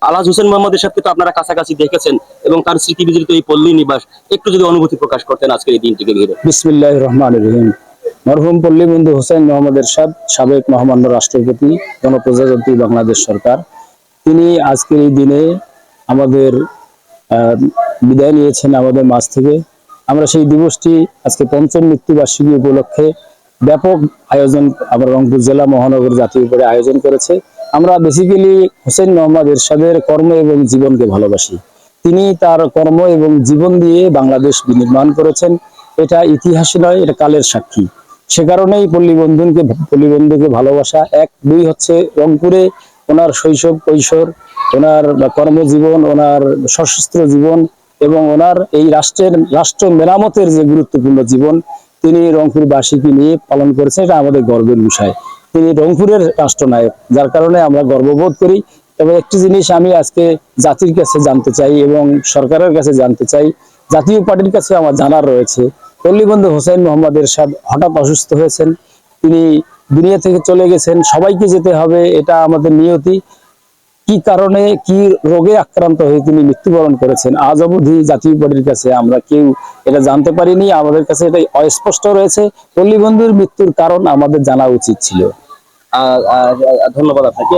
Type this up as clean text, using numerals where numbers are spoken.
আলহাজ হোসেন মোহাম্মদ এরশাদকে তো আপনারা কাছাকাছি দেখেছেন এবং তার স্মৃতি বিজড়িত এই পল্লী নিবাস, একটু যদি অনুভূতি প্রকাশ করতেন আজকের এই দিনটিকে ঘিরে। বিসমিল্লাহির রহমানির রহিম। মরহুম পল্লী বন্ধু হোসেন মোহাম্মদ এরশাদ, সাবেক মহামান্য রাষ্ট্রপতি, গণপ্রজাতন্ত্রী বাংলাদেশ সরকার, তিনি আজকের এই দিনে আমাদের বিদায় নিয়েছেন আমাদের মাঝ থেকে। আমরা সেই দিবসটি আজকে পঞ্চম মৃত্যুবার্ষিকী উপলক্ষে ব্যাপক আয়োজন আমরা রংপুর জেলা মহানগর জাতীয় করে আয়োজন করেছে। আমরা বেসিক্যালি হোসেন মোহাম্মদ এরশাদের কর্ম এবং জীবনকে ভালোবাসি। তিনি তার কর্ম এবং জীবন দিয়ে বাংলাদেশ বিনির্মাণ করেছেন। এটা ইতিহাস নয়, এটা কালের সাক্ষী। সে কারণেই পল্লীবন্ধুকে ভালোবাসা। এক, দুই হচ্ছে রংপুরে ওনার শৈশব কৈশোর, ওনার কর্মজীবন, ওনার সশস্ত্র জীবন এবং ওনার এই রাষ্ট্র মেরামতের যে গুরুত্বপূর্ণ জীবন তিনি রংপুরবাসীকে নিয়ে পালন করেছেন, এটা আমাদের গর্বের বিষয়। তিনি রংপুরের রাষ্ট্রনায়ক, যার কারণে আমরা গর্ববোধ করি। তবে একটি জিনিস আমি আজকে জাতির কাছে জানতে চাই এবং সরকারের কাছে জানতে চাই, জাতীয় পার্টির কাছে আমার জানার রয়েছে, পল্লীবন্ধু হোসেন মোহাম্মদ এরশাদ হঠাৎ অসুস্থ হয়েছেন, তিনি দুনিয়া থেকে চলে গেছেন, সবাইকে যেতে হবে, এটা আমাদের নিয়তি। কি কারণে, কি রোগে আক্রান্ত হয়ে তিনি মৃত্যুবরণ করেছেন, আজ অবধি জাতীয় পার্টির কাছে আমরা কেউ এটা জানতে পারিনি। আমাদের কাছে এটা অস্পষ্ট রয়েছে। পল্লীবন্ধুর মৃত্যুর কারণ আমাদের জানা উচিত ছিল। ধন্যবাদ আপনাকে।